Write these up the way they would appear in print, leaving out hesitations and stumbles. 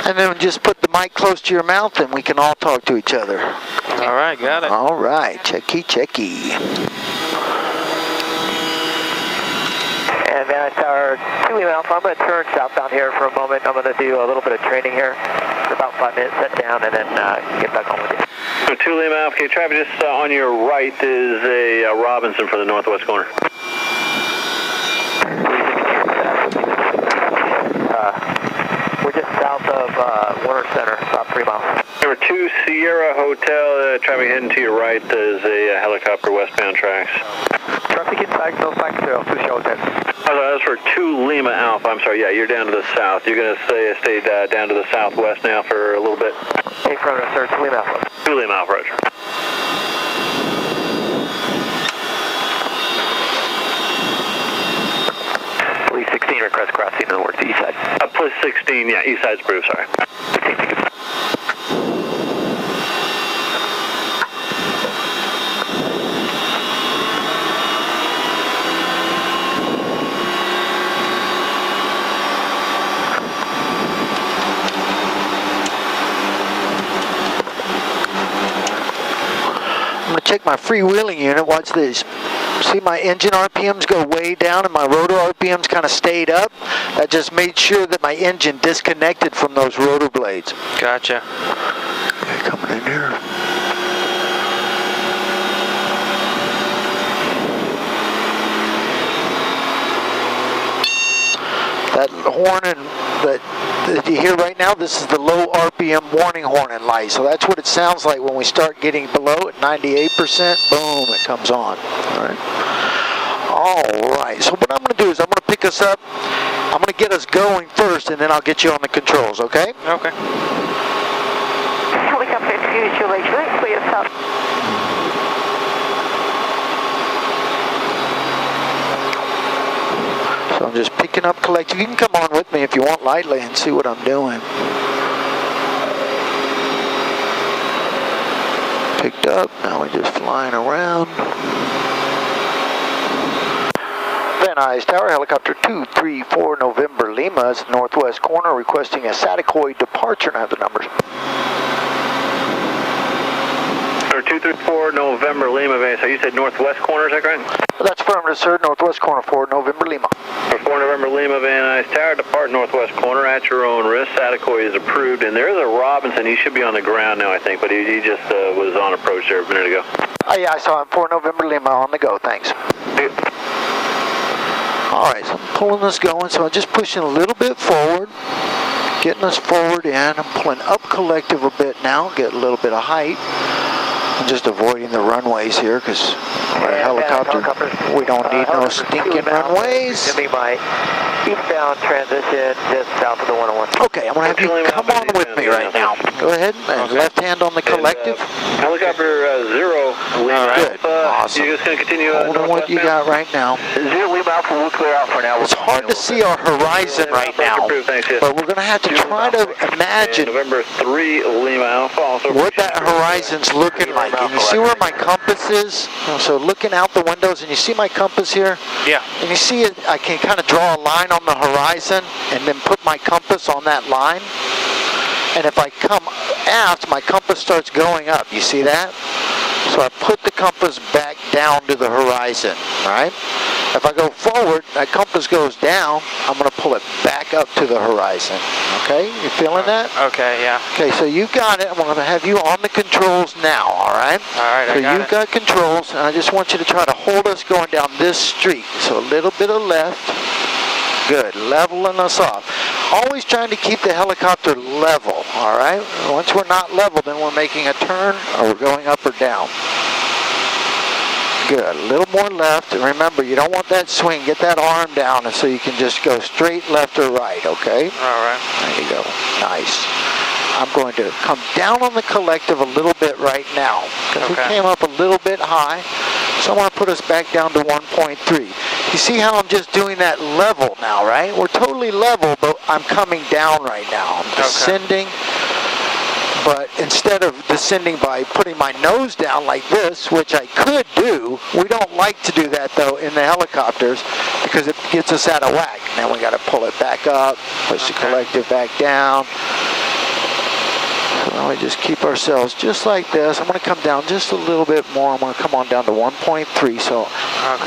And then just put the mic close to your mouth and we can all talk to each other. All right, got it. All right, checky. And Van Nuys Tower, 2 Lima Alpha, I'm going to turn southbound here for a moment. I'm going to do a little bit of training here for about 5 minutes, set down, and then get back on with you. So 2 Lima Alpha, okay, traffic just on your right is a Robinson for the northwest corner. We're just south of Warner Center, about 3 miles. Number 2 Sierra Hotel, traffic heading to your right is a helicopter westbound tracks. Traffic inside, no flight clear, 2 Sierra Hotel. That's for 2 Lima Alpha, I'm sorry, yeah, you're down to the south. You're going to stay down to the southwest now for a little bit. Hey, front of sir, 2 Lima Alpha. 2 Lima Alpha, roger. Police 16, request crossing towards the east side. Police 16, yeah, east side's approved, sorry. 16, thank you. I'm going to check my freewheeling unit. Watch this. See my engine RPMs go way down and my rotor RPMs kind of stayed up. That just made sure that my engine disconnected from those rotor blades. Gotcha. Okay, coming in here. That horn that you hear right now, this is the low RPM warning horn and light. So that's what it sounds like when we start getting below at 98%. Boom, it comes on. All right. So what I'm going to do is I'm going to pick us up. I'm going to get us going first, and then I'll get you on the controls, okay? Okay. Helicopter interview, Julie, clear us up. So I'm just picking up collective. You can come on with me if you want lightly and see what I'm doing. Picked up, now we're just flying around. Van Nuys Tower, helicopter 234 November Lima is northwest corner requesting a Satakoy departure, and I have the numbers. 234 November Lima, so you said northwest corner, is that correct? That's affirmative, sir. Northwest corner for November Lima. For 4 November Lima, Van Nuys Tower, depart northwest corner at your own risk. Satakoy is approved, and there is a Robinson. He should be on the ground now, I think, but he just was on approach there a minute ago. Yeah, I saw him. 4 November Lima on the go. Thanks. All right, so I'm pulling this going. So I'm just pushing a little bit forward, getting us forward in. I'm pulling up collective a bit now, get a little bit of height. I'm just avoiding the runways here because we're a helicopter. We don't need no stinking runways. Giving my eastbound transition just south of the 101. Okay, I'm going to have you come on with me right now. Go ahead. Left hand on the collective. Helicopter 0 Lima Good. Awesome. You're just going to continue Hold on what you got right now. 0 Lima Alpha, we'll clear out for now. It's hard to see our horizon right now, but we're going to have to try to imagine November 3 Lima Alpha, also what that horizon's looking like. And you see where my compass is? So looking out the windows, and you see my compass here? Yeah. And you see it, I can kind of draw a line on the horizon and then put my compass on that line. And if I come aft, my compass starts going up. You see that? So I put the compass back down to the horizon, right? If I go forward, that compass goes down, I'm going to pull it back up to the horizon. Okay? You feeling that? Okay, yeah. Okay, so you got it. I'm going to have you on the controls now, all right? All right, so you've got controls, and I just want you to try to hold us going down this street. So a little bit of left. Good. Leveling us off. Always trying to keep the helicopter level, all right? Once we're not level, then we're making a turn or we're going up or down. Good. A little more left. And remember, you don't want that swing. Get that arm down so you can just go straight left or right, okay? All right. There you go. Nice. I'm going to come down on the collective a little bit right now because we came up a little bit high. So I want to put us back down to 1.3. You see how I'm just doing that level now, right? We're totally level, but I'm coming down right now. I'm descending. But instead of descending by putting my nose down like this, which I could do, we don't like to do that though in the helicopters because it gets us out of whack. Now we got to pull it back up, push the collective back down. So now we just keep ourselves just like this. I'm going to come down just a little bit more. I'm going to come on down to 1.3. So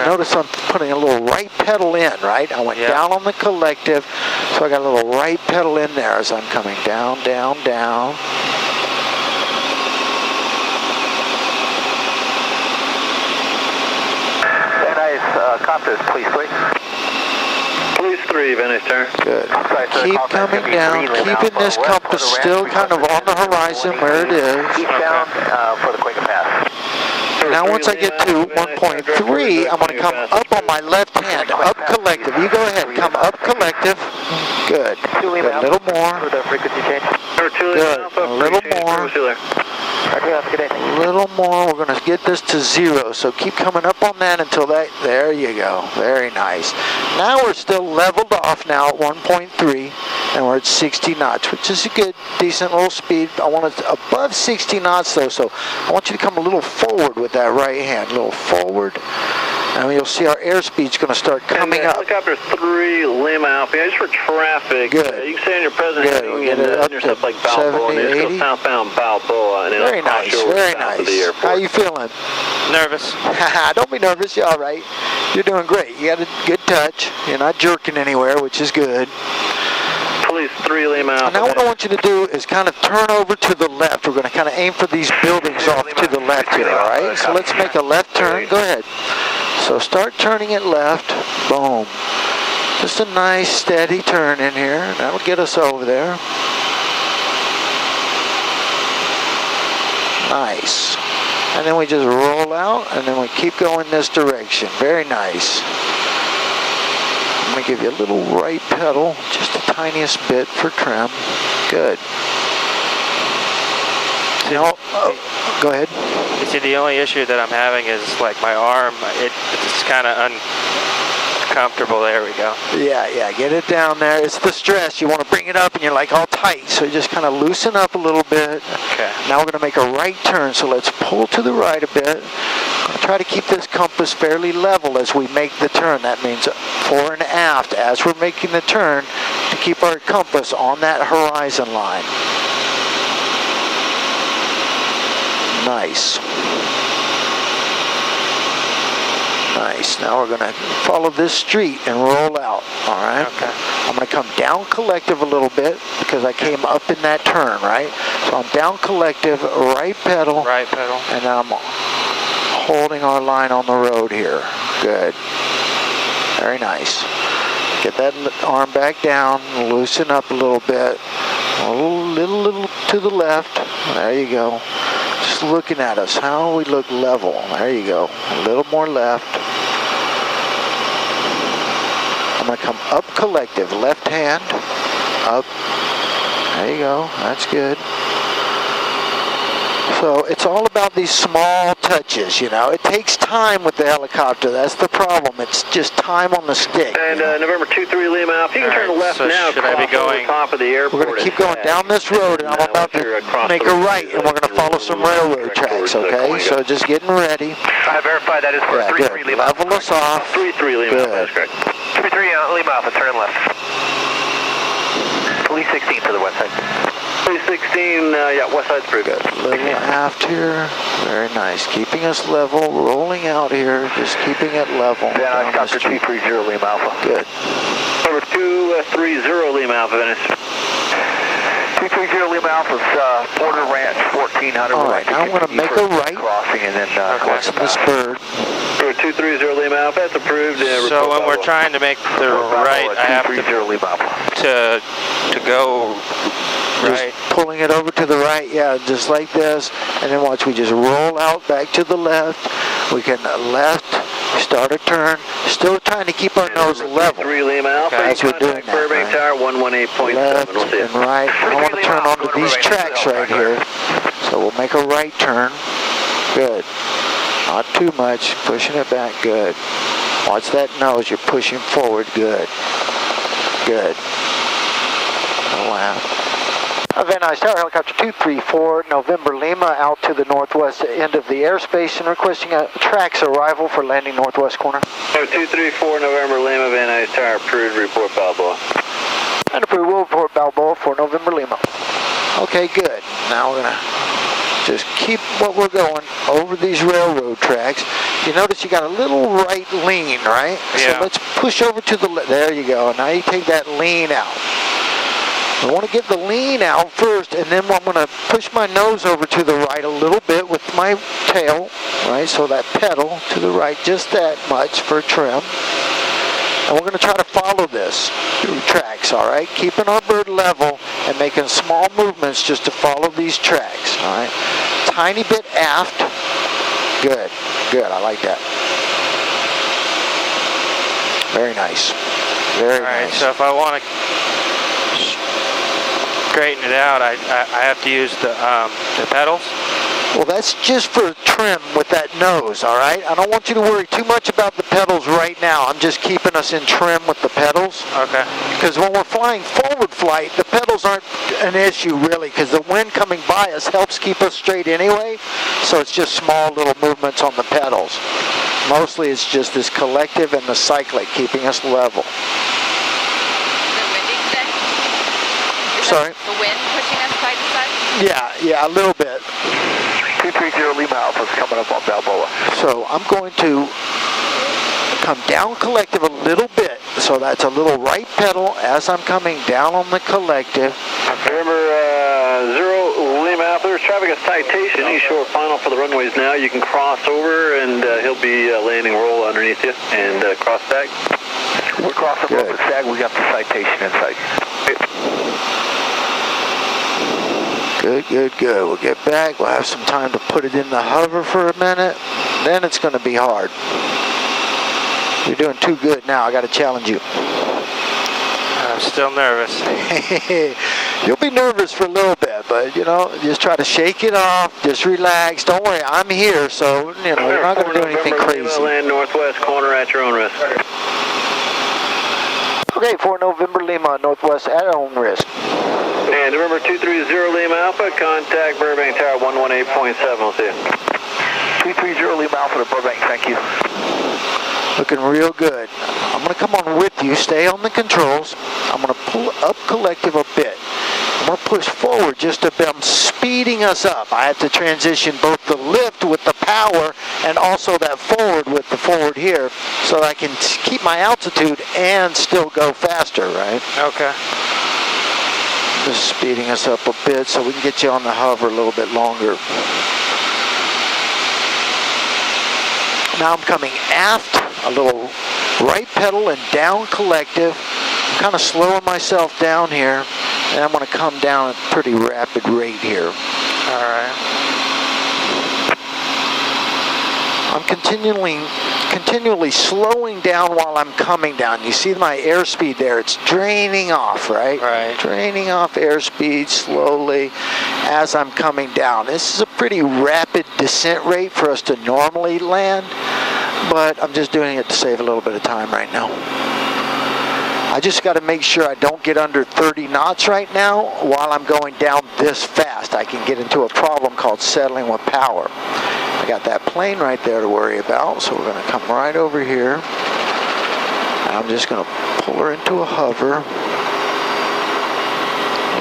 notice I'm putting a little right pedal in, right? I went down on the collective, so I got a little right pedal in there as I'm coming down, down, down. Copters, please 3. Police 3, Venice Tower. Good. Keep coming down, keeping this compass still kind of on the horizon where it is. Eastbound for the Quaker Pass. Now once I get to 1.3, I'm going to come up on my left hand, up collective. You go ahead, come up collective. Good. A little more. For the frequency change. Good. A little more. A little more. We're going to get this to 0. So keep coming up on that until that. There you go. Very nice. Now we're still leveled off now at 1.3, and we're at 60 knots, which is a good, decent little speed. I want it above 60 knots though, so I want you to come a little forward with that right hand, a little forward. And you'll see our airspeed's going to start coming up. Helicopter 3, Lima Alpha, just for traffic. Good. You can stay on your present heading and intercept like Balboa, 70, and just go southbound Balboa. And very nice, very nice. How you feeling? Nervous. Don't be nervous, you're all right. You're doing great. You got a good touch. You're not jerking anywhere, which is good. Police 3, Lima Alpha. Now what I want you to do is kind of turn over to the left. We're going to kind of aim for these buildings off to the left here, all right? So let's make a left turn. Go ahead. So start turning it left. Boom. Just a nice steady turn in here. That'll get us over there. Nice. And then we just roll out, and then we keep going this direction. Very nice. I'm going to give you a little right pedal, just the tiniest bit for trim. Good. Now, go ahead. You see, the only issue that I'm having is like my arm. It's kind of uncomfortable. There we go. Yeah, get it down there. It's the stress. You want to bring it up and you're like all tight. So you just kind of loosen up a little bit. Okay. Now we're going to make a right turn. So let's pull to the right a bit. Try to keep this compass fairly level as we make the turn. That means fore and aft as we're making the turn to keep our compass on that horizon line. Nice. Nice. Now we're going to follow this street and roll out. All right. Okay. I'm going to come down collective a little bit because I came up in that turn, right? So I'm down collective, right pedal. Right pedal. And then I'm holding our line on the road here. Good. Very nice. Get that arm back down, loosen up a little bit. A little to the left. There you go. Just looking at us. How we look level. There you go. A little more left. I'm going to come up collective. Left hand. Up. There you go. That's good. So it's all about these small touches, you know. It takes time with the helicopter. That's the problem. It's just time on the stick. And November 23 Lima Alpha, you can turn left so now. Should I be going? Top of the airport. We're going to keep going down this road, and I'm about to make a right, and we're going to follow some railroad tracks, okay? So just getting ready. I verify that is for 33 Lima Alpha. Level us off. 33 Lima Alpha, that's correct. 33 Lima Alpha, turn left. Police 16 to the west side. Police 16, yeah, west side's pretty good. Little aft here. Very nice. Keeping us level, rolling out here, just keeping it level. Then I stopped at 230 Lima Alpha. Good. Number 230 Lima Alpha, Venice. 230 Lima Alpha's Border Ranch 1400. All right, now I'm going to make a right. Crossing and then Watching this bird. Number 230 Lima Alpha, that's approved. So when we're trying to make the right, I have to go right. Just pulling it over to the right, yeah, just like this. And then watch, we just roll out back to the left. We can left, start a turn. Still trying to keep our nose level. 3 Lima Alpha, as we're doing that. Burbank Tower 118.7. Left We'll see and right. I want to turn onto these tracks right here. So we'll make a right turn. Good. Not too much. Pushing it back. Good. Watch that nose. You're pushing forward. Good. Good. No laugh. Van Nuys Tower, helicopter 234, November Lima, out to the northwest end of the airspace and requesting a tracks arrival for landing northwest corner. 234, November Lima, Van Nuys Tower, approved, report Balboa. And approved, we'll report Balboa for November Lima. Okay, good. Now we're gonna just keep what we're going over these railroad tracks. You notice you got a little right lean, right? Yeah. So let's push over to the left. There you go. Now you take that lean out. I want to get the lean out first, and then I'm going to push my nose over to the right a little bit with my tail, right? So that pedal to the right, just that much for trim. And we're going to try to follow this through tracks, all right? Keeping our bird level and making small movements just to follow these tracks, all right? Tiny bit aft. Good, good, I like that. Very nice, very nice. All right, so if I want to straighten it out, I have to use the pedals? Well, that's just for trim with that nose, all right? I don't want you to worry too much about the pedals right now. I'm just keeping us in trim with the pedals. Okay. Because when we're flying forward flight, the pedals aren't an issue really, because the wind coming by us helps keep us straight anyway. So it's just small little movements on the pedals. Mostly it's just this collective and the cyclic keeping us level. Sorry? The wind pushing us side to side? Yeah, a little bit. 230 Lima Alpha is coming up on Balboa. So I'm going to come down collective a little bit. So that's a little right pedal as I'm coming down on the collective. Remember, 0 Lima Alpha, there's traffic at citation. He's short final for the runways now. You can cross over and he'll be landing roll underneath you and cross back. We're crossing over the SAG. We got the citation in sight. Good, good, good. We'll get back. We'll have some time to put it in the hover for a minute. Then it's going to be hard. You're doing too good now. I got to challenge you. I'm still nervous. You'll be nervous for a little bit, but you know, just try to shake it off. Just relax. Don't worry. I'm here, so you know you're not going to do anything crazy. Land northwest corner at your own risk. Okay, 4 November Lima, northwest at own risk. And November 230 Lima Alpha, contact Burbank Tower 118.7. We'll see you. 230 Lima Alpha to Burbank, thank you. Looking real good. I'm going to come on with you. Stay on the controls. I'm going to pull up collective a bit. I'm going to push forward just a bit. I'm speeding us up. I have to transition both the lift with the power and also that forward with the forward here so that I can keep my altitude and still go faster, right? Okay. Just speeding us up a bit so we can get you on the hover a little bit longer. Now I'm coming aft, a little right pedal and down collective. I'm kind of slowing myself down here, and I'm going to come down at a pretty rapid rate here. All right. I'm continually slowing down while I'm coming down. You see my airspeed there? It's draining off, right? Right. Draining off airspeed slowly as I'm coming down. This is a pretty rapid descent rate for us to normally land, but I'm just doing it to save a little bit of time right now. I just got to make sure I don't get under 30 knots right now while I'm going down this fast. I can get into a problem called settling with power. I got that plane right there to worry about, so we're going to come right over here. I'm just going to pull her into a hover.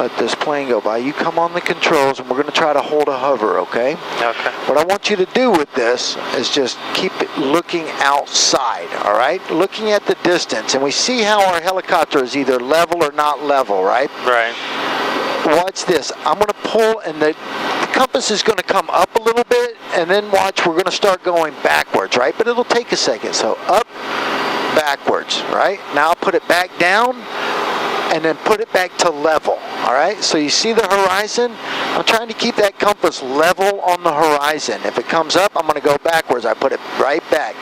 Let this plane go by. You come on the controls, and we're going to try to hold a hover, okay? Okay. What I want you to do with this is just keep it looking outside, all right? Looking at the distance, and we see how our helicopter is either level or not level, right? Right. Watch this. I'm going to pull, and the compass is going to come up a little bit, and then watch, we're going to start going backwards, right? But it'll take a second. So up, backwards, right? Now I'll put it back down, and then put it back to level, all right? So you see the horizon? I'm trying to keep that compass level on the horizon. If it comes up, I'm gonna go backwards. I put it right back.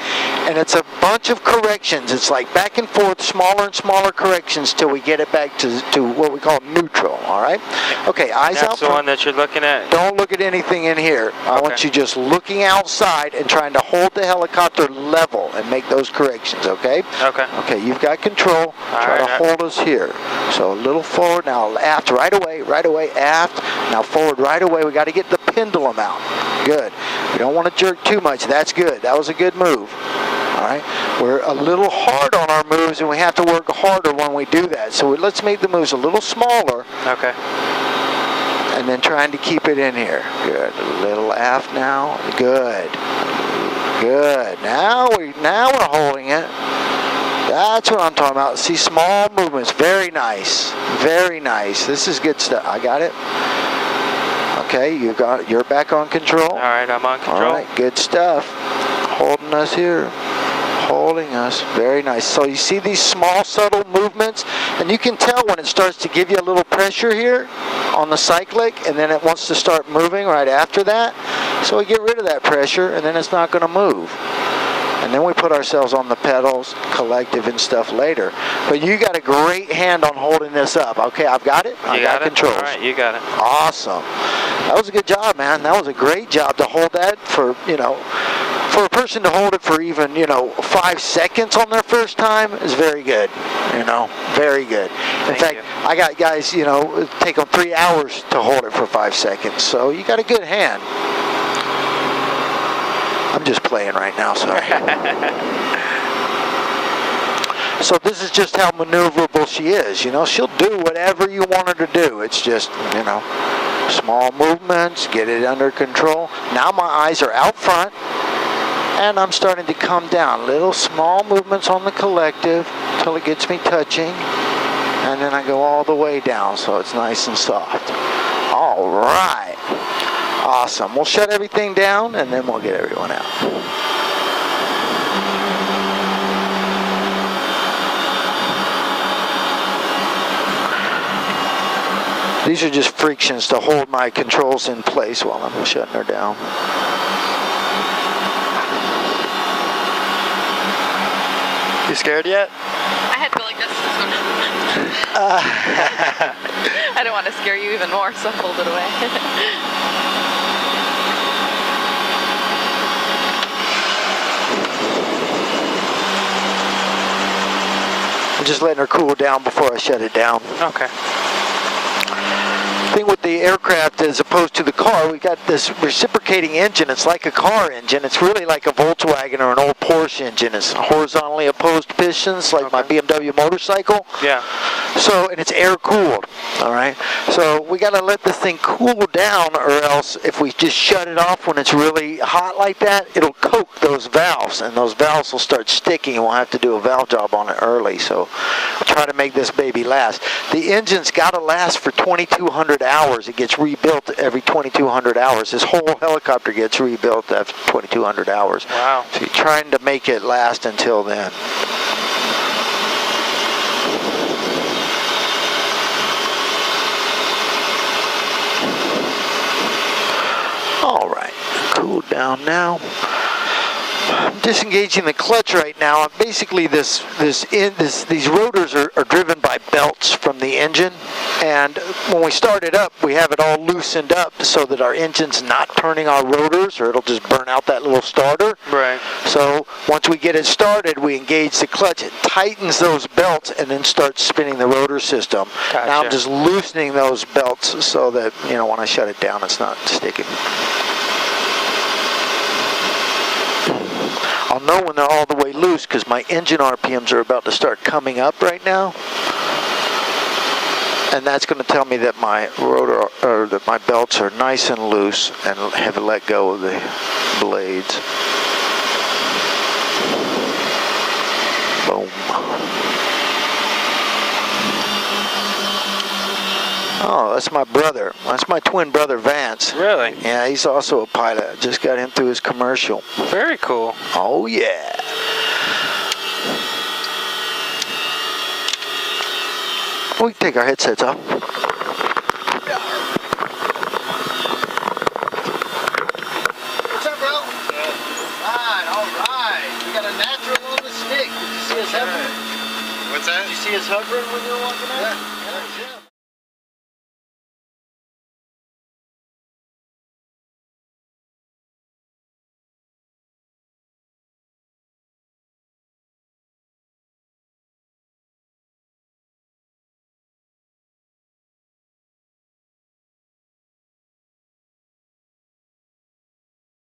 And it's a bunch of corrections. It's like back and forth, smaller and smaller corrections till we get it back to what we call neutral, all right? Okay, eyes out. That's the one that you're looking at? Don't look at anything in here. I want you just looking outside and trying to hold the helicopter level and make those corrections, okay? Okay. Okay, you've got control. Try to hold us here. So a little forward, now aft, right away, aft. Now forward, right away. We got to get the pendulum out. Good. We don't want to jerk too much. That's good. That was a good move. All right. We're a little hard on our moves, and we have to work harder when we do that. So let's make the moves a little smaller. Okay. And then trying to keep it in here. Good. A little aft now. Good. Good. Now we're holding it. That's what I'm talking about. See, small movements. Very nice. Very nice. This is good stuff. I got it. Okay, you're back on control. All right, I'm on control. All right, good stuff. Holding us here. Holding us. Very nice. So you see these small, subtle movements, and you can tell when it starts to give you a little pressure here on the cyclic, and then it wants to start moving right after that. So we get rid of that pressure, and then it's not going to move. And then we put ourselves on the pedals, collective and stuff later. But you got a great hand on holding this up. Okay, I've got it. I got controls. All right, you got it. Awesome. That was a good job, man. That was a great job to hold that for, for a person to hold it for even, 5 seconds on their first time is very good. Very good. In fact, I got guys, take them 3 hours to hold it for 5 seconds. So you got a good hand. I'm just playing right now, sorry. So this is just how maneuverable she is. She'll do whatever you want her to do. It's just, small movements, get it under control. Now my eyes are out front, and I'm starting to come down. Little small movements on the collective until it gets me touching, and then I go all the way down so it's nice and soft. All right. Awesome. We'll shut everything down, and then we'll get everyone out. These are just frictions to hold my controls in place while I'm shutting her down. You scared yet? I had to go like this. I don't want to scare you even more, so I pulled it away. I'm just letting her cool down before I shut it down. Okay. The thing with the aircraft as opposed to the car, we got this reciprocating engine. It's like a car engine. It's really like a Volkswagen or an old Porsche engine. It's horizontally opposed pistons, like my BMW motorcycle. Yeah. So, and it's air cooled. All right. So we got to let this thing cool down, or else if we just shut it off when it's really hot like that, it'll coke those valves, and those valves will start sticking, and we'll have to do a valve job on it early. So we'll try to make this baby last. The engine's got to last for 2,200 hours. It gets rebuilt every 2,200 hours. This whole helicopter gets rebuilt after 2,200 hours. Wow. So you're trying to make it last until then. All right, cool down now. I'm disengaging the clutch right now. Basically, these rotors are driven by belts from the engine, and when we start it up, we have it all loosened up so that our engine's not turning our rotors, or it'll just burn out that little starter. Right. So once we get it started, we engage the clutch. It tightens those belts and then starts spinning the rotor system. Gotcha. Now I'm just loosening those belts so that when I shut it down, it's not sticking. I'll know when they're all the way loose because my engine RPMs are about to start coming up right now. And that's going to tell me that my rotor, or that my belts are nice and loose and have let go of the blades. Boom. Oh, that's my brother. That's my twin brother, Vance. Really? Yeah, he's also a pilot. Just got him through his commercial. Very cool. Oh, yeah. We can take our headsets off. What's up, bro? Good. All right. We got a natural on the stick. Did you see us hovering? What's that? Did you see us hovering when you were walking out? Yeah.